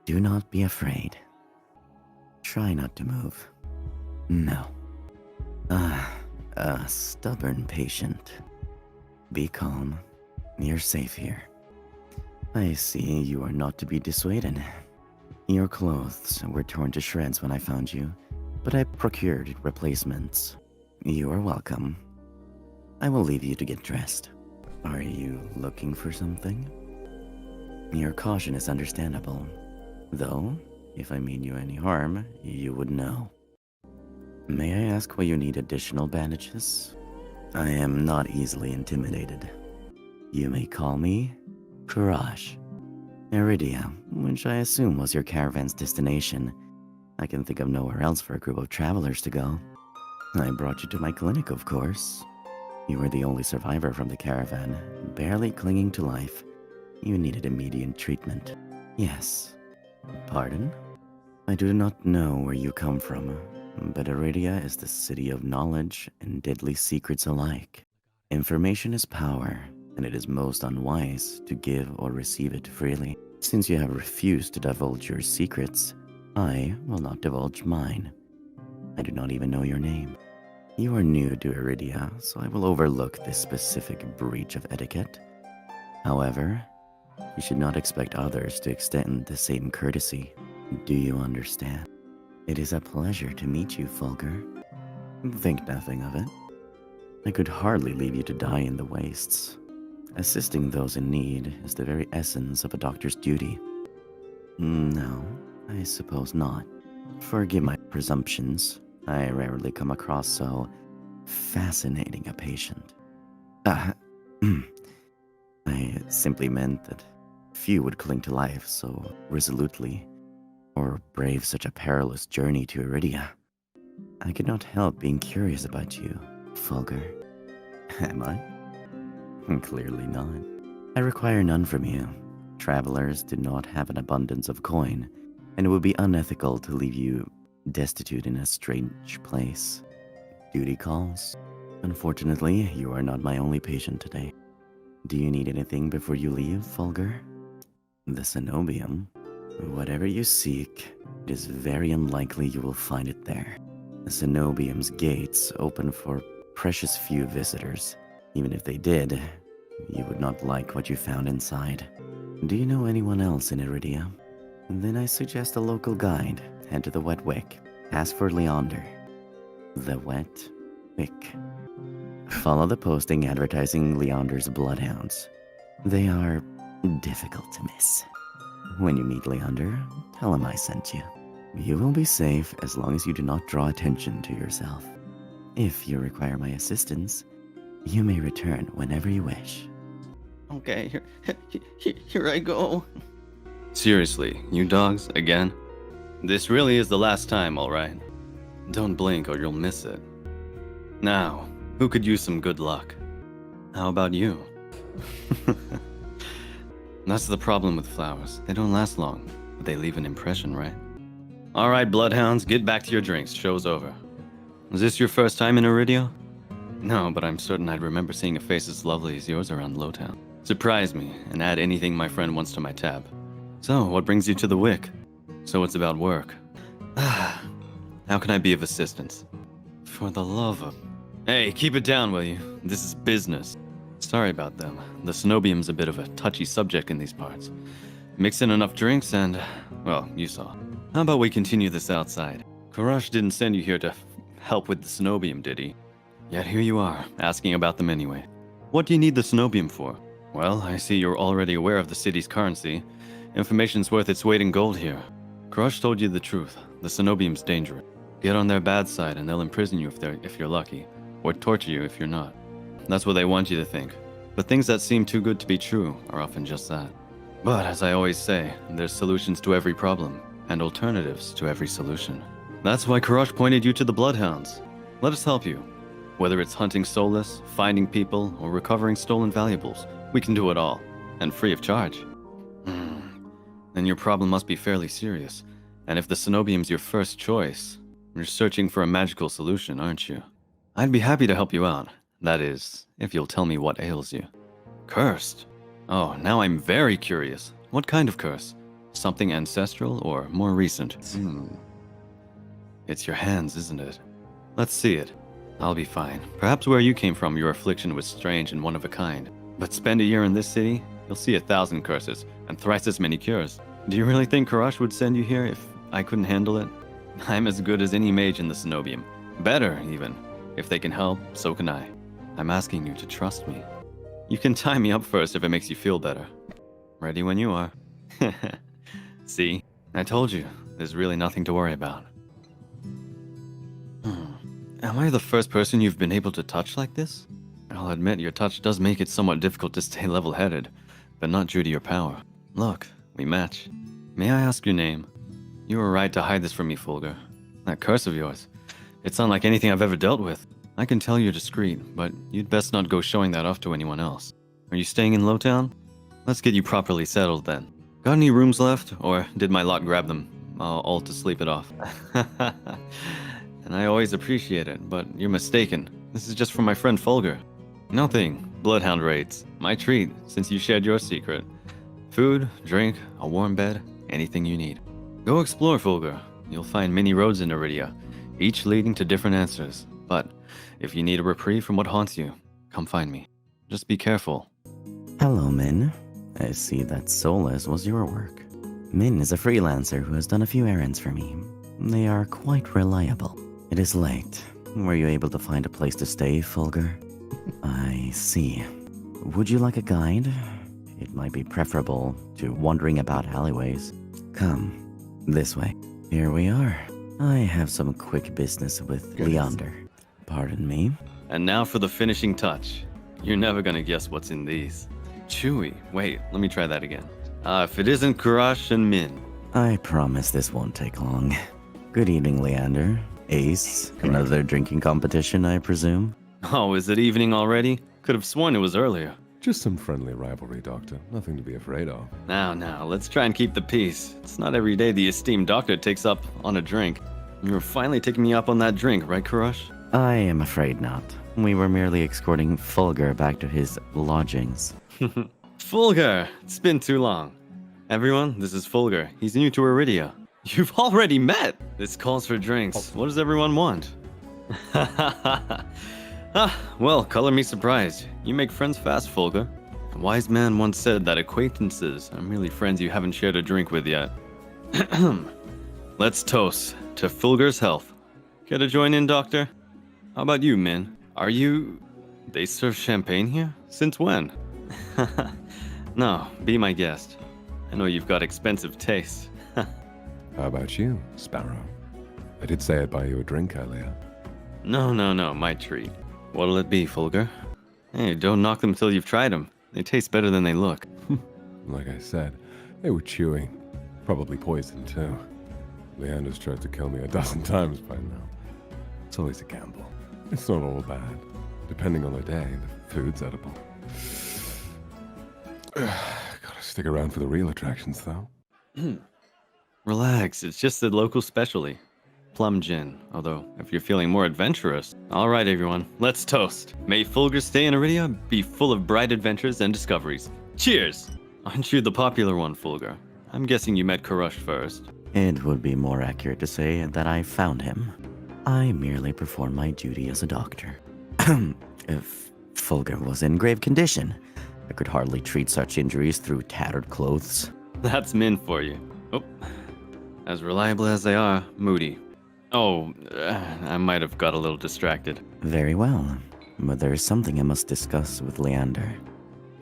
Do not be afraid. Try not to move. No. A stubborn patient. Be calm. You're safe here. I see you are not to be dissuaded. Your clothes were torn to shreds when I found you, but I procured replacements. You are welcome. I will leave you to get dressed. Are you looking for something? Your caution is understandable, though if I mean you any harm, you would know. May I ask why you need additional bandages? I am not easily intimidated. You may call me Courage. Iridia, which I assume was your caravan's destination. I can think of nowhere else for a group of travelers to go. I brought you to my clinic, of course. You were the only survivor from the caravan, barely clinging to life. You needed immediate treatment. Yes. Pardon? I do not know where you come from, but Iridia is the city of knowledge and deadly secrets alike. Information is power, and it is most unwise to give or receive it freely. Since you have refused to divulge your secrets, I will not divulge mine. I do not even know your name. You are new to Iridia, so I will overlook this specific breach of etiquette. However, you should not expect others to extend the same courtesy. Do you understand? It is a pleasure to meet you, Fulgur. Think nothing of it. I could hardly leave you to die in the wastes. Assisting those in need is the very essence of a doctor's duty. No, I suppose not. Forgive my presumptions. I rarely come across so fascinating a patient. I simply meant that few would cling to life so resolutely, or brave such a perilous journey to Iridia. I could not help being curious about you, Fulgur. Am I? Clearly not. I require none from you. Travelers do not have an abundance of coin, and it would be unethical to leave you destitute in a strange place. Duty calls. Unfortunately, you are not my only patient today. Do you need anything before you leave, Fulgur? The cenobium? Whatever you seek, it is very unlikely you will find it there. The cenobium's gates open for precious few visitors. Even if they did, you would not like what you found inside. Do you know anyone else in Iridia? Then I suggest a local guide. Head to the Wet Wick. Ask for Leander. The Wet Wick. Follow the posting advertising Leander's bloodhounds. They are difficult to miss. When you meet Leander, tell him I sent you. You will be safe as long as you do not draw attention to yourself. If you require my assistance, you may return whenever you wish. Okay, here I go. Seriously, you dogs, again? This really is the last time, alright? Don't blink or you'll miss it. Now, who could use some good luck? How about you? That's the problem with flowers. They don't last long, but they leave an impression, right? Alright, bloodhounds, get back to your drinks. Show's over. Was this your first time in Iridia? No, but I'm certain I'd remember seeing a face as lovely as yours around Lowtown. Surprise me, and add anything my friend wants to my tab. So, what brings you to the Wick? So it's about work. How can I be of assistance? For the love of... Hey, keep it down, will you? This is business. Sorry about them. The cenobium's a bit of a touchy subject in these parts. Mix in enough drinks and... well, you saw. How about we continue this outside? Karash didn't send you here to help with the cenobium, did he? Yet here you are, asking about them anyway. What do you need the cenobium for? Well, I see you're already aware of the city's currency. Information's worth its weight in gold here. Karash told you the truth. The cenobium's dangerous. Get on their bad side and they'll imprison you if you're lucky. Or torture you if you're not. That's what they want you to think. But things that seem too good to be true are often just that. But as I always say, there's solutions to every problem, and alternatives to every solution. That's why Karash pointed you to the Bloodhounds. Let us help you. Whether it's hunting soulless, finding people, or recovering stolen valuables, we can do it all, and free of charge. Then your problem must be fairly serious. And if the cenobium's your first choice, you're searching for a magical solution, aren't you? I'd be happy to help you out. That is, if you'll tell me what ails you. Cursed? Oh, now I'm very curious. What kind of curse? Something ancestral or more recent? It's your hands, isn't it? Let's see it. I'll be fine. Perhaps where you came from, your affliction was strange and one of a kind. But spend a year in this city, you'll see 1,000 curses and thrice as many cures. Do you really think Karash would send you here if I couldn't handle it? I'm as good as any mage in the Cenobium. Better, even. If they can help, so can I. I'm asking you to trust me. You can tie me up first if it makes you feel better. Ready when you are. See? I told you, there's really nothing to worry about. Am I the first person you've been able to touch like this? I'll admit your touch does make it somewhat difficult to stay level-headed, but not due to your power. Look, we match. May I ask your name? You were right to hide this from me, Fulgur. That curse of yours. It's unlike anything I've ever dealt with. I can tell you're discreet, but you'd best not go showing that off to anyone else. Are you staying in Lowtown? Let's get you properly settled then. Got any rooms left, or did my lot grab them, all to sleep it off? And I always appreciate it, but you're mistaken. This is just for my friend Fulgur. Nothing. Bloodhound raids. My treat, since you shared your secret. Food, drink, a warm bed, anything you need. Go explore, Fulgur. You'll find many roads in Iridia, each leading to different answers. But if you need a reprieve from what haunts you, come find me. Just be careful. Hello, Min. I see that Solace was your work. Min is a freelancer who has done a few errands for me. They are quite reliable. It is late. Were you able to find a place to stay, Fulgur? I see. Would you like a guide? It might be preferable to wandering about alleyways. Come, this way. Here we are. I have some quick business with Leander. Pardon me? And now for the finishing touch. You're never gonna guess what's in these. Chewy. Wait, let me try that again. If it isn't Karash and Min. I promise this won't take long. Good evening, Leander. Ace, another drinking competition, I presume? Oh, is it evening already? Could have sworn it was earlier. Just some friendly rivalry, Doctor. Nothing to be afraid of. Now, let's try and keep the peace. It's not every day the esteemed doctor takes up on a drink. You were finally taking me up on that drink, right, Karash? I am afraid not. We were merely escorting Fulgur back to his lodgings. Fulgur! It's been too long. Everyone, this is Fulgur. He's new to Iridia. You've already met! This calls for drinks. What does everyone want? Well, color me surprised. You make friends fast, Fulgur. A wise man once said that acquaintances are merely friends you haven't shared a drink with yet. Let's toast to Fulgur's health. Care to join in, Doctor? How about you, Min? Are you... They serve champagne here? Since when? No, be my guest. I know you've got expensive taste. How about you, Sparrow? I did say I'd buy you a drink earlier. No, my treat. What'll it be, Fulgur? Hey, don't knock them till you've tried them. They taste better than they look. Like I said, they were chewy. Probably poison, too. Leander's tried to kill me 12 times by now. It's always a gamble. It's not all bad. Depending on the day, the food's edible. Gotta stick around for the real attractions, though. Relax, it's just a local specialty. Plum gin, although if you're feeling more adventurous. Alright everyone, let's toast. May Fulgur's stay in Iridia be full of bright adventures and discoveries. Cheers! Aren't you the popular one, Fulgur? I'm guessing you met Karash first. It would be more accurate to say that I found him. I merely performed my duty as a doctor. If Fulgur was in grave condition, I could hardly treat such injuries through tattered clothes. That's Min for you. Oh, as reliable as they are, moody. Oh, I might have got a little distracted. Very well, but there is something I must discuss with Leander.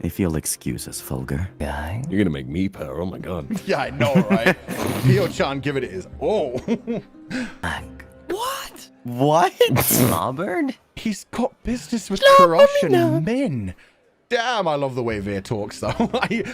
If you'll excuse us, Fulgur. You're gonna make me purr, oh my god. Yeah, I know, right? Pio-chan, give it his. Oh. What? Snowbird? He's got business with Karash and Min. Damn, I love the way Veer talks, though.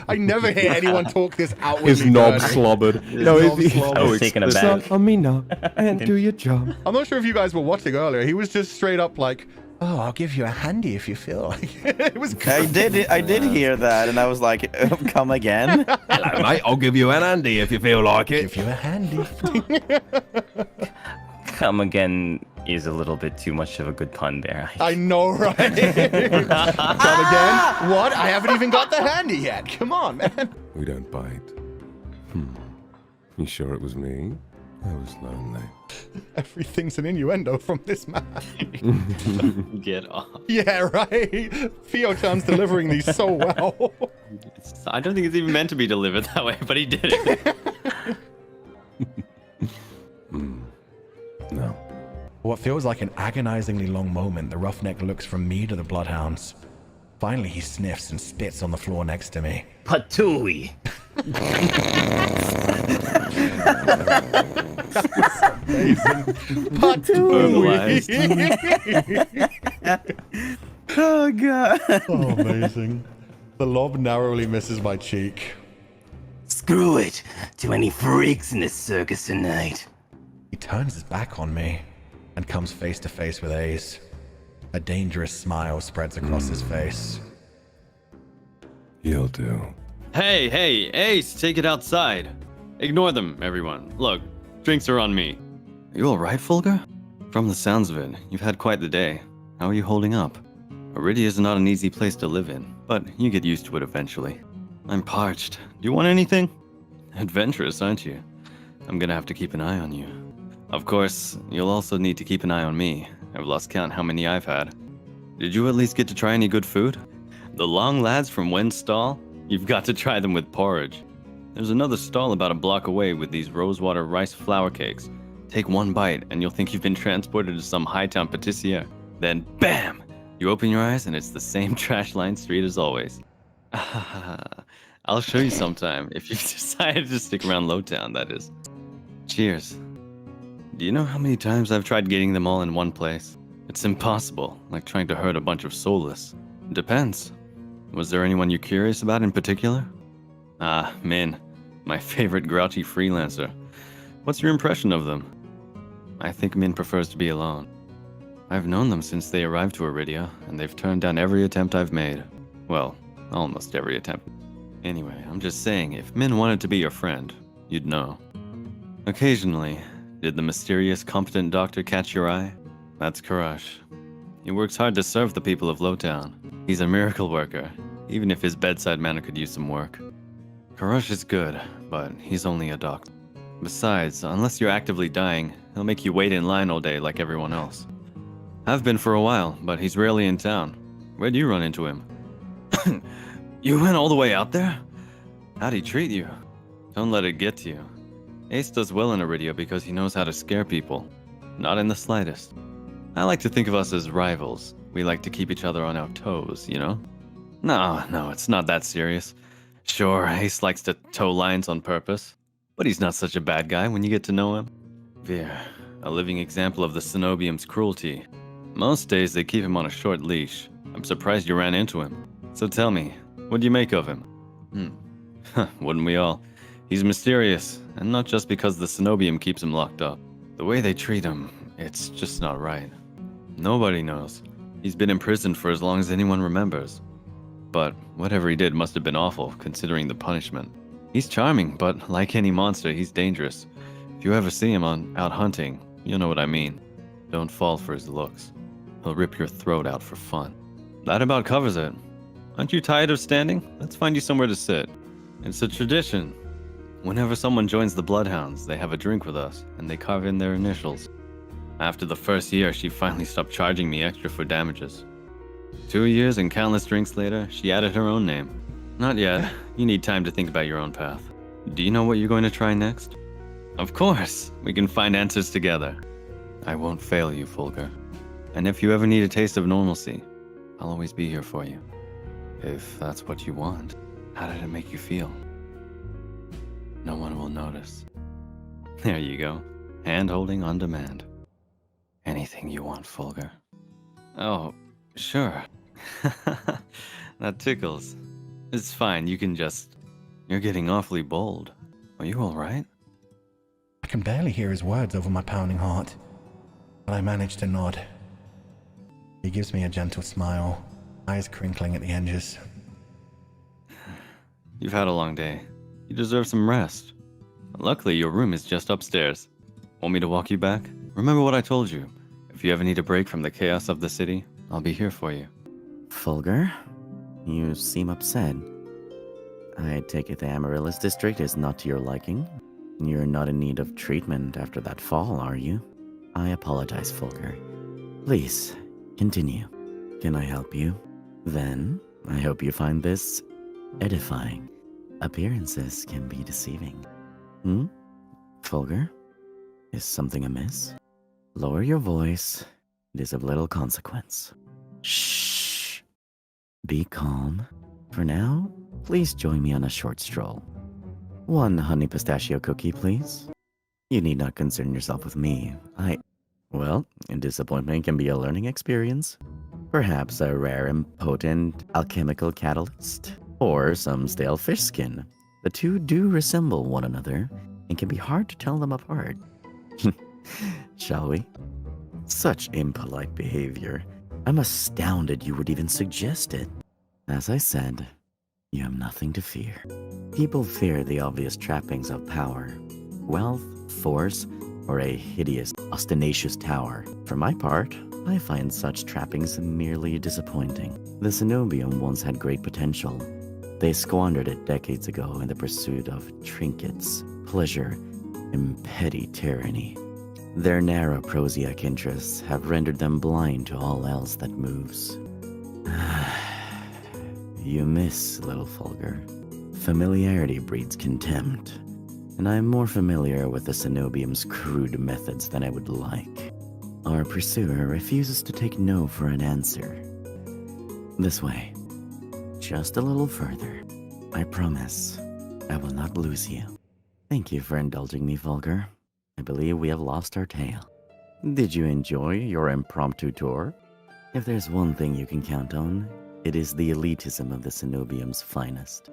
I never hear anyone talk this outwardly. His knob dirty. slobbered. I was taking a bath. on me now, and do your job. I'm not sure if you guys were watching earlier. He was just straight up like, oh, I'll give you a handy if you feel like it. It was I did hear that, and I was like, come again? Hello, mate. I'll give you an handy if you feel like it. give you a handy. Come again is a little bit too much of a good pun there. I know, right? Come again? What? I haven't even got the handy yet. Come on, man. We don't bite. You sure it was me? I was lonely. Everything's an innuendo from this man. Get off. Yeah, right? Theo-chan's delivering these so well. I don't think it's even meant to be delivered that way, but he did it. No. What feels like an agonizingly long moment, the roughneck looks from me to the bloodhounds. Finally, he sniffs and spits on the floor next to me. Patooey. Oh god. Oh, amazing. The lob narrowly misses my cheek. Screw it. Too many freaks in this circus tonight. He turns his back on me and comes face to face with Ace. A dangerous smile spreads across his face. You'll do. Hey, Ace, take it outside. Ignore them, everyone. Look, drinks are on me. Are you alright, Fulgur? From the sounds of it, you've had quite the day. How are you holding up? Iridia is not an easy place to live in, but you get used to it eventually. I'm parched. Do you want anything? Adventurous, aren't you? I'm gonna have to keep an eye on you. Of course, you'll also need to keep an eye on me. I've lost count how many I've had. Did you at least get to try any good food? The long lads from Wen's stall? You've got to try them with porridge. There's another stall about a block away with these rosewater rice flour cakes. Take one bite and you'll think you've been transported to some Hightown patissiere. Then, BAM! You open your eyes and it's the same trash-lined street as always. I'll show you sometime, if you've decided to stick around Lowtown, that is. Cheers. Do you know how many times I've tried getting them all in one place? It's impossible, like trying to herd a bunch of soulless. Depends. Was there anyone you're curious about in particular? Ah, Min, my favorite grouchy freelancer. What's your impression of them? I think Min prefers to be alone. I've known them since they arrived to Iridia, and they've turned down every attempt I've made. Well, almost every attempt. Anyway, I'm just saying, if Min wanted to be your friend, you'd know. Occasionally, did the mysterious, competent doctor catch your eye? That's Karash. He works hard to serve the people of Lowtown. He's a miracle worker, even if his bedside manner could use some work. Karash is good, but he's only a doctor. Besides, unless you're actively dying, he'll make you wait in line all day like everyone else. I've been for a while, but he's rarely in town. Where'd you run into him? You went all the way out there? How'd he treat you? Don't let it get to you. Ace does well in Iridia because he knows how to scare people. Not in the slightest. I like to think of us as rivals. We like to keep each other on our toes, you know? No, it's not that serious. Sure, Ace likes to toe lines on purpose, but he's not such a bad guy when you get to know him. Veer, a living example of the Cenobium's cruelty. Most days they keep him on a short leash. I'm surprised you ran into him. So tell me, what do you make of him? Wouldn't we all? He's mysterious, and not just because the Cenobium keeps him locked up. The way they treat him, it's just not right. Nobody knows. He's been imprisoned for as long as anyone remembers. But whatever he did must have been awful, considering the punishment. He's charming, but like any monster, he's dangerous. If you ever see him out hunting, you'll know what I mean. Don't fall for his looks. He'll rip your throat out for fun. That about covers it. Aren't you tired of standing? Let's find you somewhere to sit. It's a tradition. Whenever someone joins the Bloodhounds, they have a drink with us, and they carve in their initials. After the first year, she finally stopped charging me extra for damages. 2 years and countless drinks later, she added her own name. Not yet. You need time to think about your own path. Do you know what you're going to try next? Of course. We can find answers together. I won't fail you, Fulgur. And if you ever need a taste of normalcy, I'll always be here for you. If that's what you want. How did it make you feel? No one will notice. There you go. Hand-holding on demand. Anything you want, Fulgur. Oh, sure. That tickles. It's fine, you can just... You're getting awfully bold. Are you alright? I can barely hear his words over my pounding heart, but I manage to nod. He gives me a gentle smile, eyes crinkling at the edges. You've had a long day. You deserve some rest. Luckily, your room is just upstairs. Want me to walk you back? Remember what I told you. If you ever need a break from the chaos of the city, I'll be here for you. Fulgur, you seem upset. I take it the Amaryllis district is not to your liking? You're not in need of treatment after that fall, are you? I apologize, Fulger. Please, continue. Can I help you? Then, I hope you find this edifying. Appearances can be deceiving. Fulger? Is something amiss? Lower your voice. It is of little consequence. Shh. Be calm. For now, please join me on a short stroll. 1 honey pistachio cookie, please. You need not concern yourself with me. Well, disappointment can be a learning experience. Perhaps a rare and potent alchemical catalyst. Or some stale fish skin. The two do resemble one another and can be hard to tell them apart. Shall we? Such impolite behavior. I'm astounded you would even suggest it. As I said, you have nothing to fear. People fear the obvious trappings of power, wealth, force, or a hideous, ostentatious tower. For my part, I find such trappings merely disappointing. The Cenobium once had great potential. They squandered it decades ago in the pursuit of trinkets, pleasure, and petty tyranny. Their narrow prosiac interests have rendered them blind to all else that moves. You miss, little Fulger. Familiarity breeds contempt, and I am more familiar with the Cenobium's crude methods than I would like. Our pursuer refuses to take no for an answer. This way. Just a little further. I promise I will not lose you. Thank you for indulging me, Fulger. I believe we have lost our tail. Did you enjoy your impromptu tour? If there's one thing you can count on, it is the elitism of the Cenobium's finest.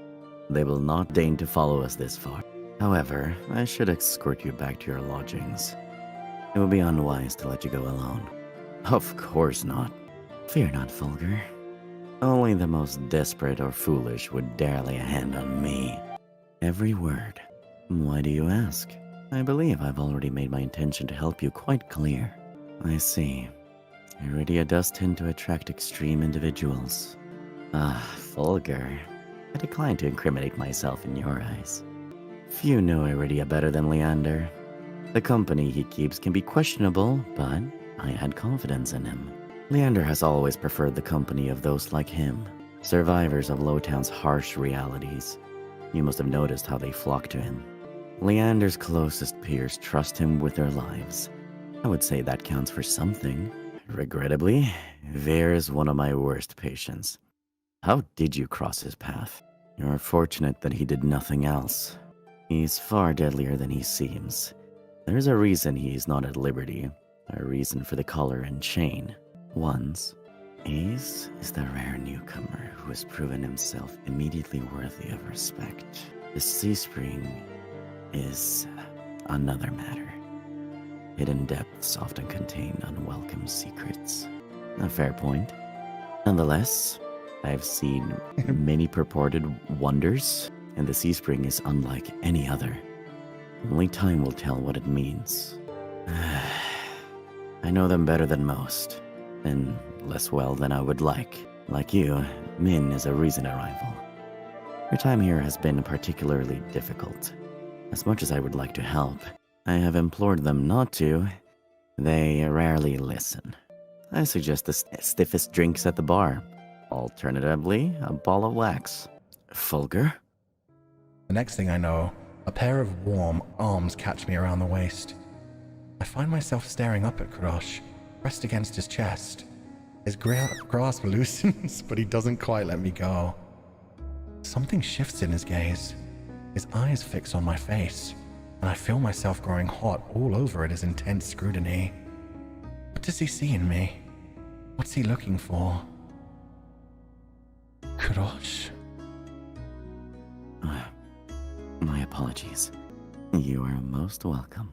They will not deign to follow us this far. However, I should escort you back to your lodgings. It would be unwise to let you go alone. Of course not. Fear not, Fulger. Only the most desperate or foolish would dare lay a hand on me. Every word. Why do you ask? I believe I've already made my intention to help you quite clear. I see. Iridia does tend to attract extreme individuals. Fulger. I decline to incriminate myself in your eyes. Few know Iridia better than Leander. The company he keeps can be questionable, but I had confidence in him. Leander has always preferred the company of those like him, survivors of Lowtown's harsh realities. You must have noticed how they flock to him. Leander's closest peers trust him with their lives. I would say that counts for something. Regrettably, Ver is one of my worst patients. How did you cross his path? You're fortunate that he did nothing else. He's far deadlier than he seems. There's a reason he's not at liberty, a reason for the collar and chain. Once, Ace is the rare newcomer who has proven himself immediately worthy of respect. The Sea Spring is another matter. Hidden depths often contain unwelcome secrets. A fair point. Nonetheless, I've seen many purported wonders, and the Sea Spring is unlike any other. Only time will tell what it means. I know them better than most, and less well than I would like. Like you, Min is a recent arrival. Your time here has been particularly difficult. As much as I would like to help, I have implored them not to. They rarely listen. I suggest the stiffest drinks at the bar. Alternatively, a ball of wax. Fulger? The next thing I know, a pair of warm arms catch me around the waist. I find myself staring up at Krosh, pressed against his chest. His grasp loosens, but he doesn't quite let me go. Something shifts in his gaze. His eyes fix on my face, and I feel myself growing hot all over at his intense scrutiny. What does he see in me? What's he looking for? Krosh? My apologies. You are most welcome.